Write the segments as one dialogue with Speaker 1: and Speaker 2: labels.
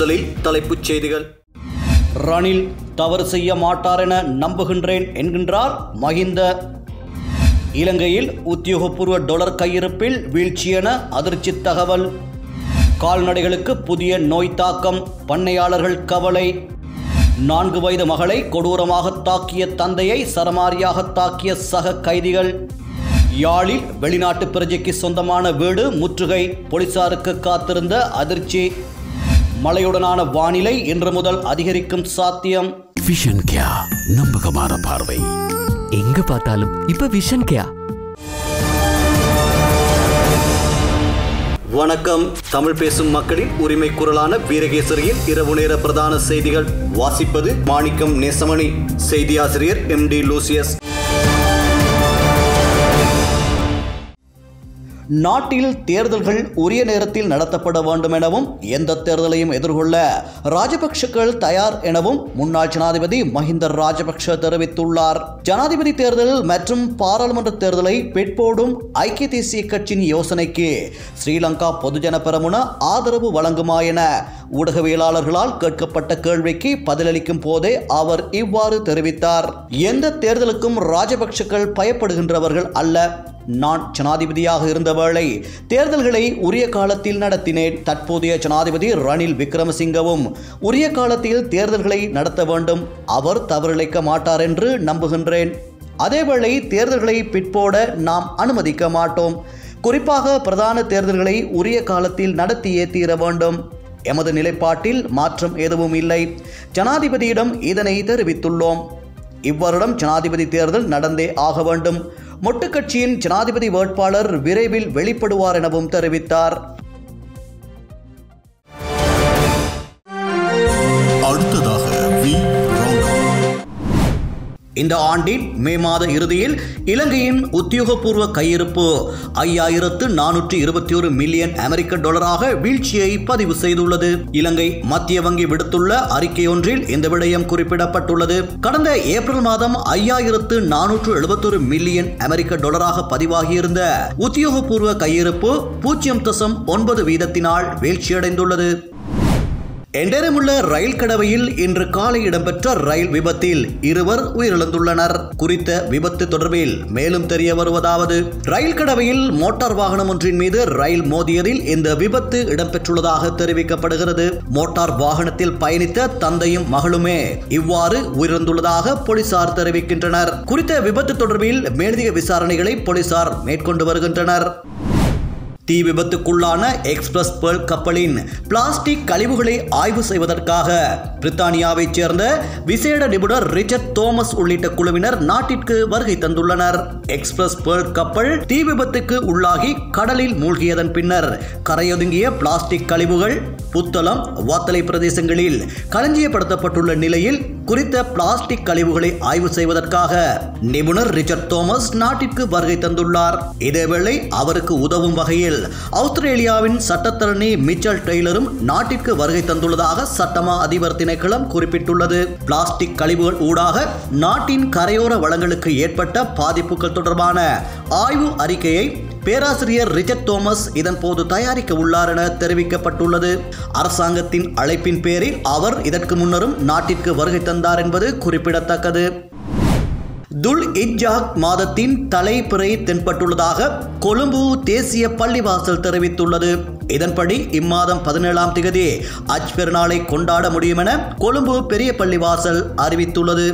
Speaker 1: முதலில் தலைப்புச் செய்திகள். ரணில் தவறு செய்ய மாட்டார் என நம்புகின்றேன் என்கின்றார் மஹிந்த. இலங்கையில் உத்தியோகபூர்வ டாலர் கையிருப்பில் வீழ்ச்சி என அதிர்ச்சி தகவல். கால்நடைகளுக்கு புதிய நோய் தாக்கம், பண்ணையாளர்கள் கவலை. 4 வயது மகளை கொடூரமாக தாக்கிய தந்தையை சரமாரியாக தாக்கிய சக கைதிகள். யாழில் வெளிநாட்டு பிரஜைக்கு சொந்தமான வீடு முற்றுகை, போலீசாருக்கு காத்திருந்த அதிர்ச்சி. மழையுடனான வானிலை இன்று முதல் அதிகரிக்கும் சாத்தியம்.
Speaker 2: விஷன் கேயா, நம்பகமான பார்வை.
Speaker 3: எங்க பார்த்தாலும் இப்ப விஷன் கேயா.
Speaker 1: வணக்கம். தமிழ் பேசும் மக்களின் உரிமை குரலான வீரகேசரியின் இரவு நேர பிரதான செய்திகள். வாசிப்பது மாணிக்கம் நேசமணி. செய்தி ஆசிரியர் MD லூசியஸ். நாட்டில் தேர்தல்கள் உரிய நேரத்தில் நடத்தப்பட வேண்டும் எனவும் எந்த தேர்தலையும் எதிர்கொள்ள ராஜபக்ஷக்கள் தயார் எனவும் முன்னாள் ஜனாதிபதி மஹிந்த ராஜபக்ஷ தெரிவித்துள்ளார். ஜனாதிபதி தேர்தல் மற்றும் பாராளுமன்ற தேர்தலை பிற்போடும் ஐக்கிய தேசிய கட்சியின் யோசனைக்கு ஸ்ரீலங்கா பொதுஜன பெரமுன ஆதரவு வழங்குமா என ஊடகவியலாளர்களால் கேட்கப்பட்ட கேள்விக்கு பதிலளிக்கும் போதே அவர் இவ்வாறு தெரிவித்தார். எந்த தேர்தலுக்கும் ராஜபக்ஷக்கள் பயப்படுகின்றவர்கள் அல்ல. நான் ஜனாதிபதியாக இருந்த வேளை தேர்தல்களை உரிய காலத்தில் நடத்தினேன். தற்போதைய ஜனாதிபதி ரணில் விக்ரமசிங்கவும் உரிய காலத்தில் தேர்தல்களை நடத்த வேண்டும். அவர் தவறிழைக்க மாட்டார் என்று நம்புகின்றேன். அதேவேளை தேர்தல்களை பிற்போட நாம் அனுமதிக்க மாட்டோம். குறிப்பாக பிரதான தேர்தல்களை உரிய காலத்தில் நடத்தியே தீர வேண்டும். எமது நிலைப்பாட்டில் மாற்றம் எதுவும் இல்லை. ஜனாதிபதியிடம் இதனை தெரிவித்துள்ளோம். இவ்வருடம் ஜனாதிபதி தேர்தல் நடந்தே ஆக வேண்டும். மொட்டு கட்சியின் ஜனாதிபதி வேட்பாளர் விரைவில் வெளிப்படுவார் எனவும் தெரிவித்தார். இந்த ஆண்டின் மே மாத இறுதியில் இலங்கையின் உத்தியோகபூர்வ கையிருப்பு 5421 மில்லியன் அமெரிக்க டாலராக வீழ்ச்சியை பதிவு செய்துள்ளது. இலங்கை மத்திய வங்கி விடுத்துள்ள அறிக்கை ஒன்றில் இந்த விடயம் குறிப்பிடப்பட்டுள்ளது. கடந்த ஏப்ரல் மாதம் 5471 மில்லியன் அமெரிக்க டாலராக பதிவாகியிருந்த உத்தியோகபூர்வ கையிருப்பு 0.9% வீழ்ச்சியடைந்துள்ளது. எண்டேரமுள்ள ரயில் கடவையில் இன்று காலை இடம்பெற்ற ரயில் விபத்தில் 2 உயிரிழந்துள்ளனர். குறித்த விபத்து தொடர்பில் மேலும் தெரிய வருவதாவது, ரயில் கடவையில் மோட்டார் வாகனம் ஒன்றின் மீது ரயில் மோதியதில் இந்த விபத்து இடம்பெற்றுள்ளதாக தெரிவிக்கப்படுகிறது. மோட்டார் வாகனத்தில் பயணித்த தந்தையும் மகளுமே இவ்வாறு உயிரிழந்துள்ளதாக போலீசார் தெரிவிக்கின்றனர். குறித்த விபத்து தொடர்பில் மேலதிக விசாரணைகளை போலீசார் மேற்கொண்டு வருகின்றனர். தீ விபத்துக்குள்ளான எக்ஸ்பிரஸ் பேர்ல் கப்பலின் பிளாஸ்டிக் கழிவுகளை ஆய்வு செய்வதற்காக பிரித்தானியாவைச் சேர்ந்த விசேட நிபுணர் ரிச்சர்ட் தோமஸ் உள்ளிட்ட குழுவினர் நாட்டிற்கு வருகை தந்துள்ளனர். எக்ஸ்பிரஸ் பேர்ல் கப்பல் தீ விபத்துக்கு உள்ளாகி கடலில் மூழ்கியதன் பின்னர் கரையொதுங்கிய பிளாஸ்டிக் கழிவுகள் புத்தளம், வாத்தலை பிரதேசங்களில் களஞ்சியப்படுத்தப்பட்டுள்ள நிலையில் குறித்த பிளாஸ்டிக் கழிவுகளை ஆய்வு செய்வதற்காக நிபுணர் ரிச்சர்ட் தோமஸ் நாட்டிற்கு வருகை தந்துள்ளார். இதேவேளை அவருக்கு உதவும் வகையில் ஆஸ்திரேலியாவின் சட்டத்தரணி மிச்சல் டெய்லரும் நாட்டிற்கு வருகை தந்துள்ளதாக சட்டமா அதிபர் திணைக்களம் குறிப்பிட்டுள்ளது. பிளாஸ்டிக் கழிவுகள் ஊடாக நாட்டின் கரையோர வளங்களுக்கு ஏற்பட்ட பாதிப்புகள் தொடர்பான ஆய்வு அறிக்கையை பேராசிரியர் ரிச்சர்ட் தோமஸ் இதன் போது தயாரிக்க உள்ளார் என தெரிவிக்கப்பட்டுள்ளது. அரசாங்கத்தின் அழைப்பின் பேரில் அவர் இதற்கு முன்னரும் நாட்டிற்கு வருகை தந்தார் என்பது குறிப்பிடத்தக்கது. துல் இஜ்ஜாக் மாதத்தின் தலைப்பிறை தென்பட்டுள்ளதாக கொழும்பு தேசிய பள்ளிவாசல் தெரிவித்துள்ளது. இதன்படி இம்மாதம் 17ஆம் திகதி அஜ் பெருநாளை கொண்டாட முடியும் என கொழும்பு பெரிய பள்ளிவாசல் அறிவித்துள்ளது.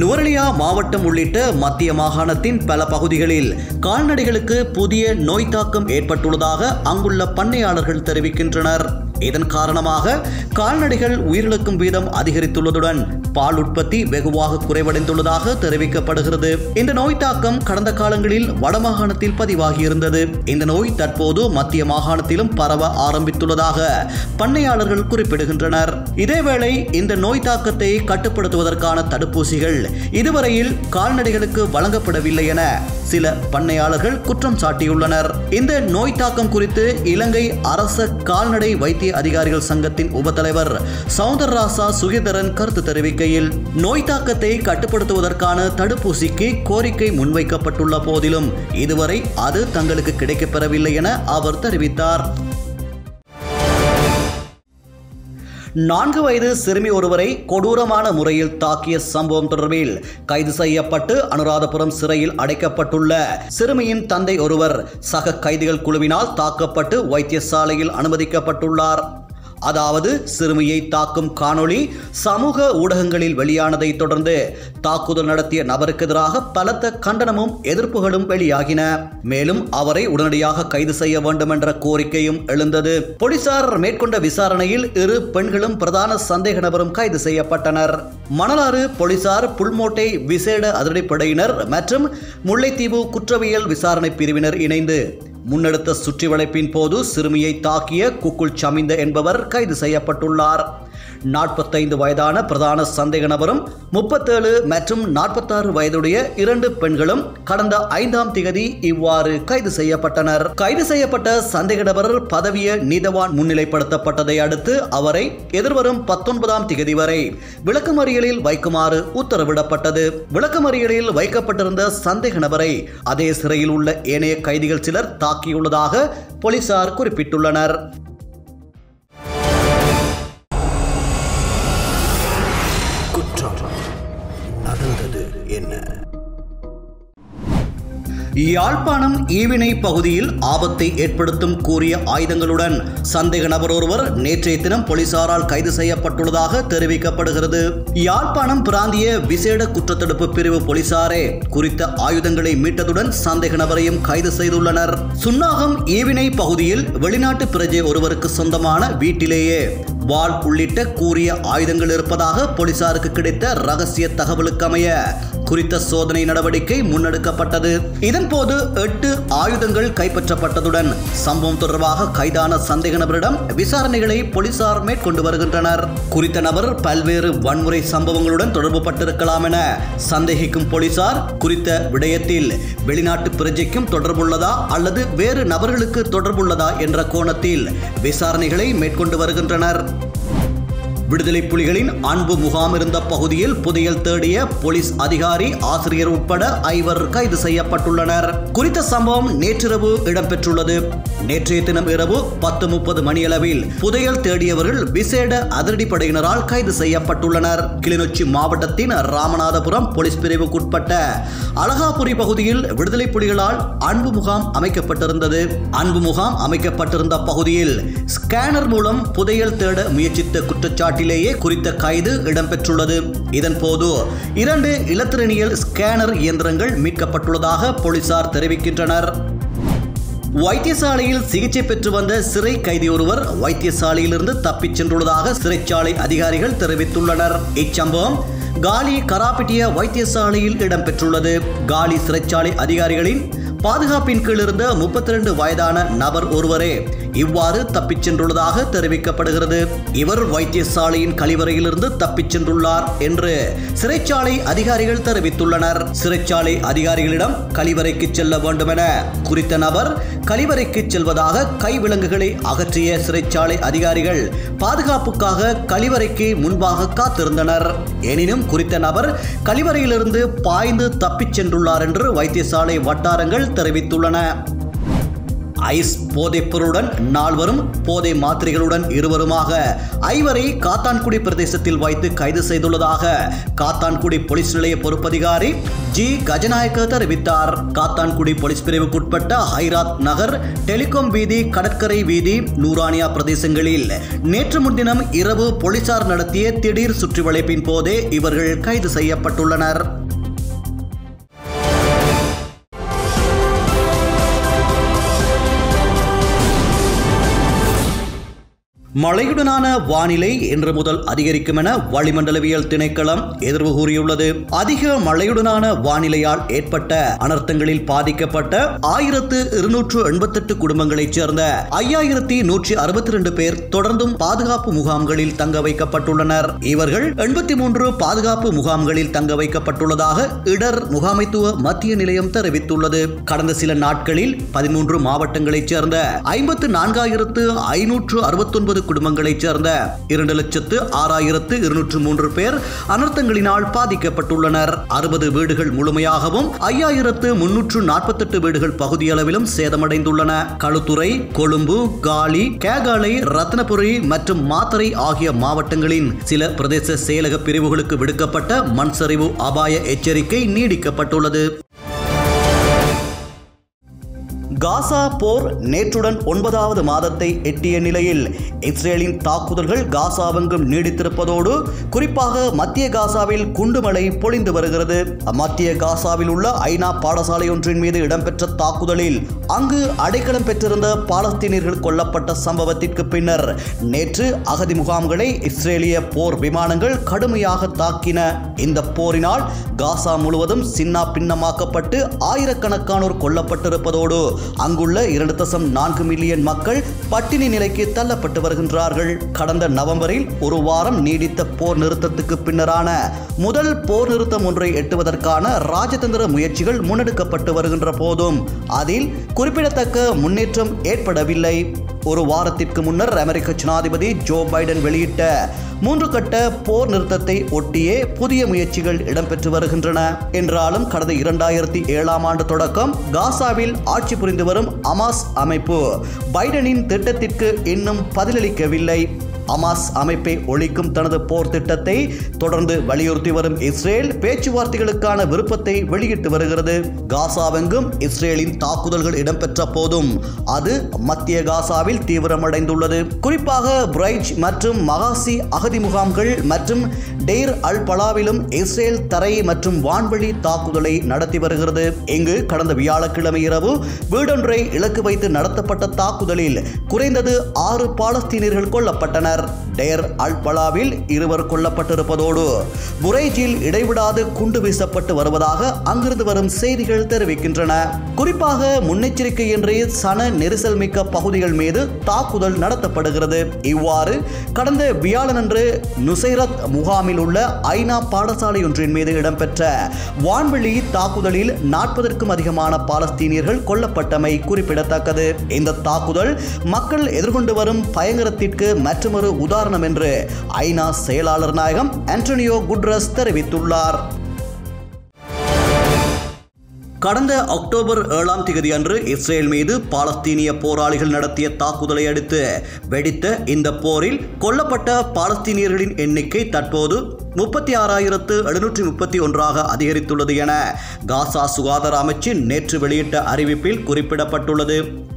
Speaker 1: நுவரெலியா மாவட்டம் உள்ளிட்ட மத்திய மாகாணத்தின் பல பகுதிகளில் கால்நடைகளுக்கு புதிய நோய் தாக்கம் ஏற்பட்டுள்ளதாக அங்குள்ள பண்ணையாளர்கள் தெரிவிக்கின்றனர். இதன் காரணமாக கால்நடைகள் உயிரிழக்கும் வீதம் அதிகரித்துள்ளதுடன் பால் உற்பத்தி வெகுவாக குறைவடைந்துள்ளதாக தெரிவிக்கப்படுகிறது. இந்த நோய் தாக்கம் கடந்த காலங்களில் வடமாகாணத்தில் பதிவாகியிருந்தது. இந்த நோய் தற்போது மத்திய மாகாணத்திலும் பரவ ஆரம்பித்துள்ளதாக பண்ணையாளர்கள் குறிப்பிடுகின்றனர். இதேவேளை இந்த நோய் தாக்கத்தை கட்டுப்படுத்துவதற்கான தடுப்பூசிகள் இதுவரையில் கால்நடைகளுக்கு வழங்கப்படவில்லை என சில பண்ணையாளர்கள் குற்றம் சாட்டியுள்ளனர். இந்த நோய் தாக்கம் குறித்து இலங்கை அரச கால்நடை வைத்திய அதிகாரிகள் சங்கத்தின் உபத்தலைவர் சௌந்தரராசா சுகிதரன் கருத்து தெரிவிக்கையில், நோய் தாக்கத்தை கட்டுப்படுத்துவதற்கான தடுப்பூசிக்கு கோரிக்கை முன்வைக்கப்பட்டுள்ள போதிலும் இதுவரை அது தங்களுக்கு கிடைக்கப்பெறவில்லை என அவர் தெரிவித்தார். 4 வயது சிறுமி ஒருவரை கொடூரமான முறையில் தாக்கிய சம்பவம் தொடர்பில் கைது செய்யப்பட்டு அனுராதபுரம் சிறையில் அடைக்கப்பட்டுள்ள சிறுமியின் தந்தை ஒருவர் சக கைதிகள் குழுவினால் தாக்கப்பட்டு வைத்தியசாலையில் அனுமதிக்கப்பட்டுள்ளார். அதாவது சிறுமியை தாக்கும் காணொளி சமூக ஊடகங்களில் வெளியானதை தொடர்ந்து தாக்குதல் நடத்திய நபருக்கு எதிராக பலத்த கண்டனமும் எதிர்ப்புகளும் வெளியாகின. மேலும் அவரை உடனடியாக கைது செய்ய வேண்டும் என்ற கோரிக்கையும் எழுந்தது. போலீசார் மேற்கொண்ட விசாரணையில் 2 பெண்களும் பிரதான சந்தேக நபரும் கைது செய்யப்பட்டனர். மணலாறு போலீசார், புல்மோட்டை விசேட அதிரடிப்படையினர் மற்றும் முல்லைத்தீவு குற்றவியல் விசாரணை பிரிவினர் இணைந்து முன்னெடுத்த சுற்றி வளைப்பின் போது சிறுமியை தாக்கிய குக்குல் சமிந்த என்பவர் கைது செய்யப்பட்டுள்ளார். 45 வயதான பிரதான சந்தேக நபரும் 37 மற்றும் 46 வயதுடைய 2 பெண்களும் கடந்த 5ஆம் திகதி இவ்வாறு கைது செய்யப்பட்டனர். கைது செய்யப்பட்ட சந்தேக நபர் பதவிய நீதவான் முன்னிலைப்படுத்தப்பட்டதை அடுத்து அவரை எதிர்வரும் 19ஆம் திகதி வரை விளக்கமறியலில் வைக்குமாறு உத்தரவிடப்பட்டது. விளக்கமறியலில் வைக்கப்பட்டிருந்த சந்தேக நபரை அதே சிறையில் உள்ள ஏனைய கைதிகள் சிலர் தாக்கியுள்ளதாக போலீசார் குறிப்பிட்டுள்ளனர். யாழ்ப்பாணம் ஈவினை பகுதியில் ஆபத்தை ஏற்படுத்தும் கூறிய ஆயுதங்களுடன் சந்தேக நபர் ஒருவர் நேற்றைய தினம் போலீசாரால் கைது செய்யப்பட்டுள்ளதாக தெரிவிக்கப்படுகிறது. யாழ்ப்பாணம் பிராந்திய விசேட குற்றத்தடுப்பு பிரிவு போலீசாரே குறித்த ஆயுதங்களை மீட்டதுடன் சந்தேக நபரையும் கைது செய்துள்ளனர். சுன்னாகம் ஈவினை பகுதியில் வெளிநாட்டு பிரஜை ஒருவருக்கு சொந்தமான வீட்டிலேயே வாள் உள்ளிட்ட கூறிய ஆயுதங்கள் இருப்பதாக போலீசாருக்கு கிடைத்த ரகசிய தகவலுக்கு அமைய குறித்த சோதனை நடவடிக்கை முன்னெடுக்கப்பட்டது. இதன்போது 8 ஆயுதங்கள் கைப்பற்றப்பட்டதுடன் சம்பவம் தொடர்பாக கைதான சந்தேக நபரிடம் விசாரணைகளை போலீசார் மேற்கொண்டு வருகின்றனர். குறித்த நபர் பல்வேறு வன்முறை சம்பவங்களுடன் தொடர்பு பட்டிருக்கலாம் என சந்தேகிக்கும் போலீசார் குறித்த விடயத்தில் வெளிநாட்டு பிரஜைக்கும் தொடர்புள்ளதா அல்லது வேறு நபர்களுக்கு தொடர்புள்ளதா என்ற கோணத்தில் விசாரணைகளை மேற்கொண்டு வருகின்றனர். விடுதலை புலிகளின் அன்பு முகாம் இருந்த பகுதியில் புதையல் தேடிய போலீஸ் அதிகாரி, ஆசிரியர் உட்பட 5 கைது செய்யப்பட்டுள்ளனர். குறித்த சம்பவம் நேற்றிரவு இடம்பெற்றுள்ளது. நேற்றைய தினம் இரவு 10:30 மணியளவில் புதையல் தேடியவர்கள் விசேட அதிரடிப்படையினரால் கைது செய்யப்பட்டுள்ளனர். கிளிநொச்சி மாவட்டத்தின் ராமநாதபுரம் போலீஸ் பிரிவுக்குட்பட்ட அழகாபுரி பகுதியில் விடுதலை புலிகளால் அன்பு முகாம் அமைக்கப்பட்டிருந்தது. அன்பு முகாம் அமைக்கப்பட்டிருந்த பகுதியில் ஸ்கேனர் மூலம் புதையல் தேட முயற்சித்த குற்றச்சாட்டிலேயே குறித்த கைது இடம்பெற்றுள்ளது. இதன் போது 2 இலத்திரனியல் ஸ்கேனர் இயந்திரங்கள் மீட்கப்பட்டுள்ளதாக போலீசார் தெரிவிக்கின்றனர். வைத்தியசாலையில் சிகிச்சை பெற்று வந்த சிறை கைதி ஒருவர் வைத்தியசாலையிலிருந்து தப்பிச் சென்றுள்ளதாக சிறைச்சாலை அதிகாரிகள் தெரிவித்துள்ளனர். இச்சம்பவம் காலி கராபிட்டிய வைத்தியசாலையில் இடம்பெற்றுள்ளது. காலி சிறைச்சாலை அதிகாரிகளின் பாதுகாப்பின் கீழ் இருந்த 32 வயதான நபர் ஒருவரே இவ்வாறு தப்பிச் சென்றுள்ளதாக தெரிவிக்கப்படுகிறது. இவர் வைத்தியசாலையின் கழிவறையிலிருந்து தப்பிச் சென்றுள்ளார் என்று சிறைச்சாலை அதிகாரிகள் தெரிவித்துள்ளனர். சிறைச்சாலை அதிகாரிகளிடம் கழிவறைக்கு செல்ல வேண்டும் என குறித்த நபர் கழிவறைக்கு செல்வதாக கைவிலங்குகளை அகற்றிய சிறைச்சாலை அதிகாரிகள் பாதுகாப்புக்காக கழிவறைக்கு முன்பாக காத்திருந்தனர். எனினும் குறித்த நபர் கழிவறையிலிருந்து பாய்ந்து தப்பிச் சென்றுள்ளார் என்று வைத்தியசாலை வட்டாரங்கள் தெரிவித்துள்ளன. ஐஸ் போதைப்பொருளுடன் 4 போதை மாத்திரைகளுடன் 2 5 காத்தான்குடி பிரதேசத்தில் வைத்து கைது செய்துள்ளதாக காத்தான்குடி போலீஸ் நிலைய பொறுப்பதிகாரி ஜி கஜநாயக்க தெரிவித்தார். காத்தான்குடி போலீஸ் பிரிவுக்குட்பட்ட ஹைராத் நகர், டெலிகாம் வீதி, கடற்கரை வீதி, நூரானியா பிரதேசங்களில் நேற்று முன்தினம் இரவு போலீசார் நடத்திய திடீர் சுற்றிவளைப்பின் போதே இவர்கள் கைது செய்யப்பட்டுள்ளனர். மழையுடனான வானிலை இன்று முதல் அதிகரிக்கும் என வளிமண்டலவியல் திணைக்களம் எதிர்வு கூறியுள்ளது. அதிக மழையுடனான வானிலையால் ஏற்பட்ட அனர்த்தங்களில் பாதிக்கப்பட்ட 1288 குடும்பங்களைச் சேர்ந்த 5162 பேர் தொடர்ந்தும் பாதுகாப்பு முகாம்களில் தங்க வைக்கப்பட்டுள்ளனர். இவர்கள் 83 பாதுகாப்பு முகாம்களில் தங்க வைக்கப்பட்டுள்ளதாக இடர் முகாமைத்துவ மத்திய நிலையம் தெரிவித்துள்ளது. கடந்த சில நாட்களில் 13 மாவட்டங்களைச் சேர்ந்த 54,569 குடும்பங்களைச் சேர்ந்த 2,06,203 பேர் அனர்த்தங்களினால் பாதிக்கப்பட்டுள்ளனர். 60 வீடுகள் முழுமையாகவும் 5,348 வீடுகள் பகுதியளவிலும் சேதமடைந்துள்ளன. களுத்துறை, கொழும்பு, காலி, கேகாலை, ரத்னபுரி மற்றும் மாத்தறை ஆகிய மாவட்டங்களின் சில பிரதேச செயலக பிரிவுகளுக்கு விடுக்கப்பட்ட மண் சரிவு அபாய எச்சரிக்கை நீடிக்கப்பட்டுள்ளது. காசா போர் நேற்றுடன் 9வது மாதத்தை எட்டிய நிலையில் இஸ்ரேலின் தாக்குதல்கள் காசாவெங்கும் நீடித்திருப்பதோடு குறிப்பாக மத்திய காசாவில் குண்டுமழை பொழிந்து வருகிறது. மத்திய காசாவில் உள்ள ஐநா பாடசாலை ஒன்றின் மீது இடம்பெற்ற தாக்குதலில் அங்கு அடைக்கலம் பெற்றிருந்த பாலஸ்தீனியர்கள் கொல்லப்பட்ட சம்பவத்திற்கு பின்னர் நேற்று அகதி முகாம்களை இஸ்ரேலிய போர் விமானங்கள் கடுமையாக தாக்கின. இந்த போரினால் காசா முழுவதும் சின்னா பின்னமாக்கப்பட்டு ஆயிரக்கணக்கானோர் கொல்லப்பட்டிருப்பதோடு அங்குள்ள 2.4 மில்லியன் மக்கள் பட்டினி நிலைக்கு தள்ளப்பட்டு வருகின்றார்கள். கடந்த நவம்பரில் ஒரு வாரம் நீடித்த போர் நிறுத்தத்துக்கு பின்னரான முதல் போர் நிறுத்தம் ஒன்றை எட்டுவதற்கான ராஜதந்திர முயற்சிகள் முன்னெடுக்கப்பட்டு வருகின்ற போதும் அதில் குறிப்பிடத்தக்க முன்னேற்றம் ஏற்படவில்லை. ஒரு வாரத்திற்கு முன்னர் அமெரிக்க ஜனாதிபதி ஜோ பைடன் வெளியிட்ட 3 கட்ட போர் நிறுத்தத்தை ஒட்டியே புதிய முயற்சிகள் இடம்பெற்று வருகின்றன. என்றாலும் கடந்த 2007ஆம் ஆண்டு தொடக்கம் காசாவில் ஆட்சி புரிந்து வரும் ஹமாஸ் அமைப்பு பைடனின் திட்டத்திற்கு இன்னும் பதிலளிக்கவில்லை. ஹமாஸ் அமைப்பை ஒழிக்கும் தனது போர் திட்டத்தை தொடர்ந்து வலியுறுத்தி வரும் இஸ்ரேல் பேச்சுவார்த்தைகளுக்கான விருப்பத்தை வெளியிட்டு வருகிறது. காசாவெங்கும் இஸ்ரேலின் தாக்குதல்கள் இடம்பெற்ற போதும் அது மத்திய காசாவில் தீவிரமடைந்துள்ளது. குறிப்பாக பிரைஜ் மற்றும் மகாசி அகதி முகாம்கள் மற்றும் டெய்ர் அல் பலாவிலும் இஸ்ரேல் தரை மற்றும் வான்வெளி தாக்குதலை நடத்தி வருகிறது. இங்கு கடந்த வியாழக்கிழமை இரவு வீடொன்றை இலக்கு வைத்து நடத்தப்பட்ட தாக்குதலில் குறைந்தது 6 பாலஸ்தீனியர்கள் கொல்லப்பட்டனர். டெய்ர் அல் பலாவில் 2 கொல்லப்பட்டிருப்பதோடு புரைஜில் இடைவிடாது குண்டு வீசப்பட்டு வருவதாக அங்கிருந்து வரும் செய்திகள் தெரிவிக்கின்றன. குறிப்பாக முன்னெச்சரிக்கையின்றி சன நெரிசல் மிக்க பகுதிகள் மீது தாக்குதல் நடத்தப்படுகிறது. இவ்வாறு கடந்த வியாழனன்று நுசைரத் முகாமில் உள்ள ஐநா பாடசாலை ஒன்றின் மீது இடம்பெற்ற வான்வெளி தாக்குதலில் 40க்கும் அதிகமான பாலஸ்தீனியர்கள் கொல்லப்பட்டமை குறிப்பிடத்தக்கது. இந்த தாக்குதல் மக்கள் எதிர்கொண்டு வரும் பயங்கரத்திற்கு மற்றொரு உதாரணம் என்று ஐநா செயலாளர் நாயகம் ஆண்டனியோ குட்ரஸ் தெரிவித்துள்ளார். கடந்த அக்டோபர் 7ஆம் தேதி அன்று இஸ்ரேல் மீது பாலஸ்தீனிய போராளிகள் நடத்திய தாக்குதலை அடுத்து வெடித்த இந்த போரில் கொல்லப்பட்ட பாலஸ்தீனியர்களின் எண்ணிக்கை தற்போது 36,731 அதிகரித்துள்ளது என காசா சுகாதார அமைச்சின் நேற்று வெளியிட்ட அறிவிப்பில் குறிப்பிடப்பட்டுள்ளது.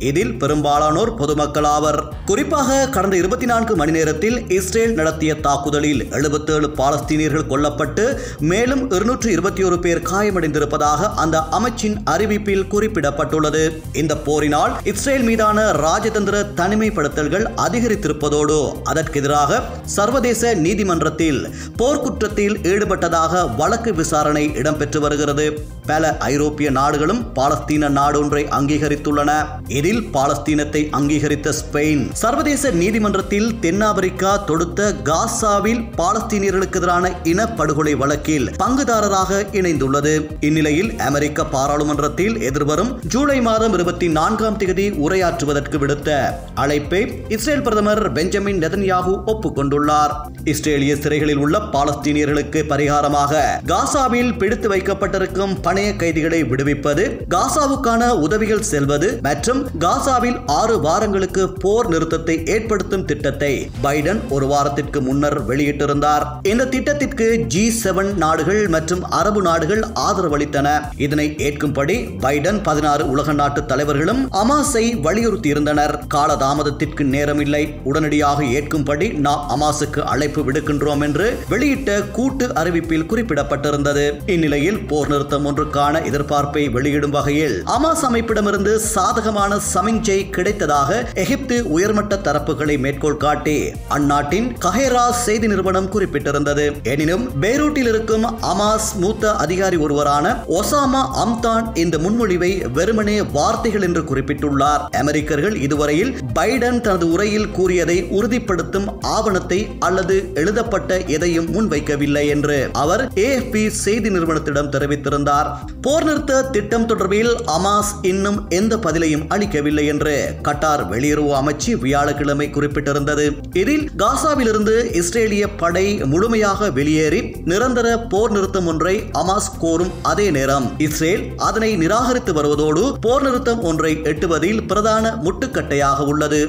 Speaker 1: இதில் பெரும்பாலானோர் பொதுமக்கள் ஆவர். குறிப்பாக கடந்த 24 மணி நேரத்தில் இஸ்ரேல் நடத்திய தாக்குதலில் 77 பாலஸ்தீனியர்கள் கொல்லப்பட்டு மேலும் 221 பேர் காயமடைந்திருப்பதாக அந்த அமைச்சின் அறிவிப்பில் குறிப்பிடப்பட்டுள்ளது. இந்த போரினால் இஸ்ரேல் மீதான ராஜதந்திர தனிமைப்படுத்தல்கள் அதிகரித்திருப்பதோடு அதற்கு எதிராக சர்வதேச நீதிமன்றத்தில் போர்க்குற்றத்தில் ஈடுபட்டதாக வழக்கு விசாரணை இடம்பெற்று வருகிறது. பல ஐரோப்பிய நாடுகளும் பாலஸ்தீன நாடு ஒன்றை அங்கீகரித்துள்ளன. இதில் பாலஸ்தீனத்தை அங்கீகரித்த ஸ்பெயின் சர்வதேச நீதிமன்றத்தில் தென்னாப்பிரிக்கா தொடுத்த காசாவில் பாலஸ்தீனியர்களுக்கு எதிரான இனப்படுகொலை வழக்கில் பங்குதாரராக இணைந்துள்ளது. இந்நிலையில் அமெரிக்க பாராளுமன்றத்தில் எதிர்வரும் ஜூலை மாதம் 24ஆம் தேதி உரையாற்றுவதற்கு விடுத்த அழைப்பை இஸ்ரேல் பிரதமர் பெஞ்சமின் நெதன்யாகு ஒப்புக்கொண்டுள்ளார். இஸ்ரேலிய சிறைகளில் உள்ள பாலஸ்தீனியர்களுக்கு பரிகாரமாக காசாவில் பிடித்து வைக்கப்பட்டிருக்கும் பணைய கைதிகளை விடுவிப்பது, காசாவுக்கான உதவிகள் செல்வது மற்றும் காசாவில் 6 வாரங்களுக்கு போர் நிறுத்தத்தை ஏற்படுத்தும் திட்டத்தை பைடன் ஒரு வாரத்திற்கு முன்னர் வெளியிட்டிருந்தார். இந்த திட்டத்திற்கு G7 நாடுகள் மற்றும் அரபு நாடுகள் ஆதரவு அளித்தன. இதனை ஏற்கும்படி பைடன் 16 உலக நாட்டு தலைவர்களும் ஹமாஸை வலியுறுத்தியிருந்தனர். காலதாமதத்திற்கு நேரமில்லை, உடனடியாக ஏற்கும்படி நாம் ஹமாஸுக்கு அழைப்பு விடுக்கின்றோம் என்று வெளியிட்ட கூட்டு அறிவிப்பில் குறிப்பிடப்பட்டிருந்தது. இந்நிலையில் போர் நிறுத்தம் ஒன்றுக்கான எதிர்பார்ப்பை வெளியிடும் வகையில் ஹமாஸ் அமைப்பிடமிருந்து சாதகமான சமிஞ்சை கிடைத்ததாக எகிப்து உயர்மட்ட தரப்புகளை மேற்கோள் காட்டி அந்நாட்டின் கஹேரா செய்தி நிறுவனம் குறிப்பிட்டிருந்தது. எனினும் பெய்ரூட்டில் இருக்கும் ஹமாஸ் மூத்த அதிகாரி ஒருவரான ஒசாமா அம்தான் இந்த முன்மொழிவை வெறுமனே வார்த்தைகள் என்று குறிப்பிட்டுள்ளார். அமெரிக்கர்கள் இதுவரையில் பைடன் தனது உரையில் கூறியதை உறுதிப்படுத்தும் ஆவணத்தை அல்லது எழுதப்பட்ட எதையும் முன்வைக்கவில்லை என்று அவர் AFP செய்தி நிறுவனத்திடம் தெரிவித்திருந்தார். போர் நிறுத்த திட்டம் தொடர்பில் ஹமாஸ் இன்னும் எந்த பதிலையும் அளிக்கவில்லை என்று கட்டார் வெளியுறவு அமைச்சு வியாழக்கிழமை குறிப்பிட்டிருந்தது. இதில் காசாவிலிருந்து இஸ்ரேலிய படை முழுமையாக வெளியேறி நிரந்தர போர் நிறுத்தம் ஒன்றை ஹமாஸ் கோரும் அதே நேரம் இஸ்ரேல் அதனை நிராகரித்து வருவதோடு போர் நிறுத்தம் ஒன்றை எட்டுவதில் பிரதான முட்டுக்கட்டையாக உள்ளது.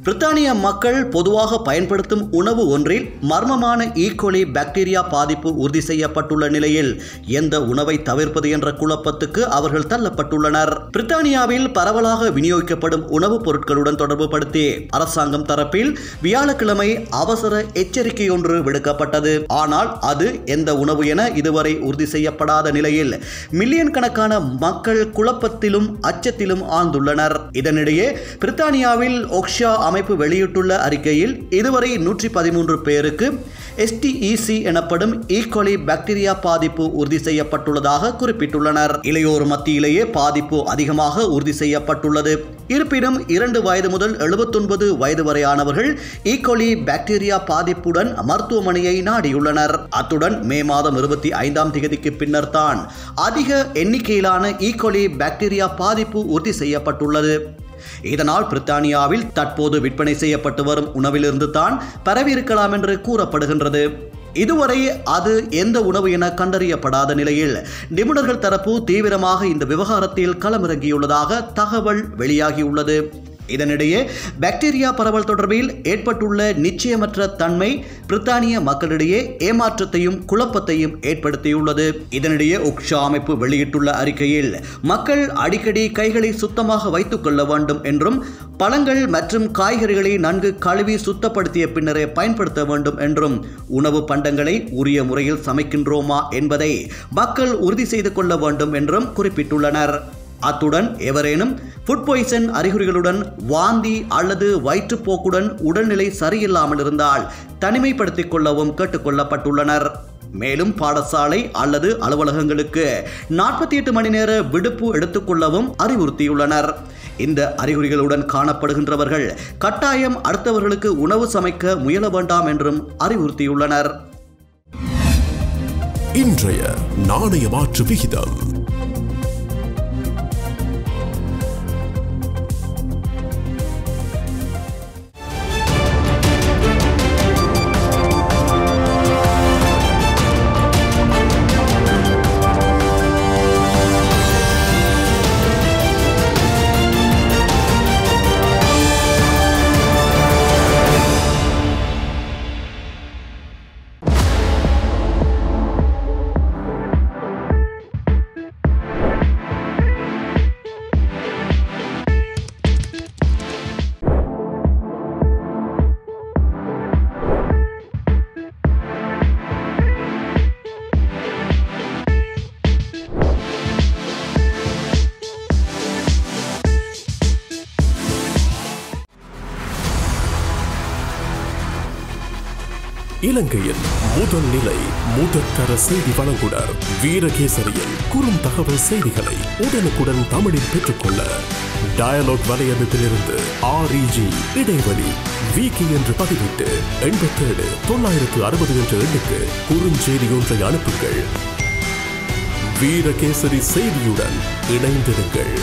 Speaker 1: பிரித்தானிய மக்கள் பொதுவாக பயன்படுத்தும் உணவு ஒன்றில் மர்மமான ஈகோலி பாக்டீரியா பாதிப்பு உறுதி செய்யப்பட்டுள்ள நிலையில் எந்த உணவை தவிர்ப்பது என்ற குழப்பத்துக்கு அவர்கள் தள்ளப்பட்டுள்ளனர். பிரித்தானியாவில் பரவலாக விநியோகிக்கப்படும் உணவுப் பொருட்களுடன் தொடர்புபடுத்தி அரசாங்கம் தரப்பில் வியாழக்கிழமை அவசர எச்சரிக்கை ஒன்று விடுக்கப்பட்டது. ஆனால் அது எந்த உணவு என இதுவரை உறுதி செய்யப்படாத நிலையில் மில்லியன் கணக்கான மக்கள் குழப்பத்திலும் அச்சத்திலும் ஆழ்ந்துள்ளனர். இதனிடையே பிரித்தானியாவில் ஒக்ஷா அமைப்பு வெளியிட்டுள்ள அறிக்கையில் இதுவரை 113 பேருக்கு STEC எனப்படும் ஈகோலி பாக்டீரியா பாதிப்பு உறுதி செய்யப்பட்டுள்ளதாக குறிப்பிட்டுள்ளனர். இளையோர் மத்தியிலேயே பாதிப்பு அதிகமாக உறுதி செய்யப்பட்டுள்ளது. இருப்பினும் 2 வயது முதல் 79 வயது வரையானவர்கள் ஈகோலி பாக்டீரியா பாதிப்புடன் மருத்துவமனையை நாடியுள்ளனர். அத்துடன் மே மாதம் 25ஆம் தேதிக்கு பின்னர் தான் அதிக எண்ணிக்கையிலான ஈகோலி பாக்டீரியா பாதிப்பு உறுதி செய்யப்பட்டுள்ளது. இதனால் பிரித்தானியாவில் தற்போது விற்பனை செய்யப்பட்டு வரும் உணவிலிருந்து தான் பரவியிருக்கலாம் என்று கூறப்படுகின்றது. இதுவரை அது எந்த உணவு என கண்டறியப்படாத நிலையில் நிபுணர்கள் தரப்பு தீவிரமாக இந்த விவகாரத்தில் களமிறங்கியுள்ளதாக தகவல் வெளியாகியுள்ளது. இதனிடையே பாக்டீரியா பரவல் தொடர்பில் ஏற்பட்டுள்ள நிச்சயமற்ற தன்மை பிரித்தானிய மக்களிடையே ஏமாற்றத்தையும் குழப்பத்தையும் ஏற்படுத்தியுள்ளது. இதனிடையே ஒக்ஷா அமைப்பு வெளியிட்டுள்ள அறிக்கையில் மக்கள் அடிக்கடி கைகளை சுத்தமாக வைத்துக் கொள்ள வேண்டும் என்றும் பழங்கள் மற்றும் காய்கறிகளை நன்கு கழுவி சுத்தப்படுத்திய பின்னரே பயன்படுத்த வேண்டும் என்றும் உணவு பண்டங்களை உரிய முறையில் சமைக்கின்றோமா என்பதை மக்கள் உறுதி செய்து கொள்ள வேண்டும் என்றும் குறிப்பிட்டுள்ளனர். அத்துடன் எவரேனும் ஃபுட் பாய்சன் அறிகுறிகளுடன் வாந்தி அல்லது வயிற்றுப்போக்குடன் உடல்நிலை சரியில்லாமல் இருந்தால் தனிமைப்படுத்திக் கொள்ளவும் கேட்டுக்கொள்ளப்பட்டுள்ளனர். மேலும் பாடசாலை அல்லது அலுவலகங்களுக்கு 48 மணி நேர விடுப்பு எடுத்துக்கொள்ளவும் அறிவுறுத்தியுள்ளனர். இந்த அறிகுறிகளுடன் காணப்படுகின்றவர்கள் கட்டாயம் அடுத்தவர்களுக்கு உணவு சமைக்க முயல வேண்டாம் என்றும் அறிவுறுத்தியுள்ளனர்.
Speaker 4: இன்றைய நாணய மாற்று விகிதம் இலங்கையின் முதல் நிலை முதற்கர செய்தி வழங்குனர் வீரகேசரியில் குறுந்தகவல் செய்திகளை உடனுக்குடன் தமிழில் பெற்றுக்கொள்ள டயலாக் வலையமைப்பிலிருந்து REG இடைவெளி வீக்கி என்று பதிவிட்டு 87 960 என்ற எண்ணுக்கு குறுஞ்செய்தி ஒன்றை அனுப்புங்கள். வீரகேசரி செய்தியுடன் இணைந்திருங்கள்.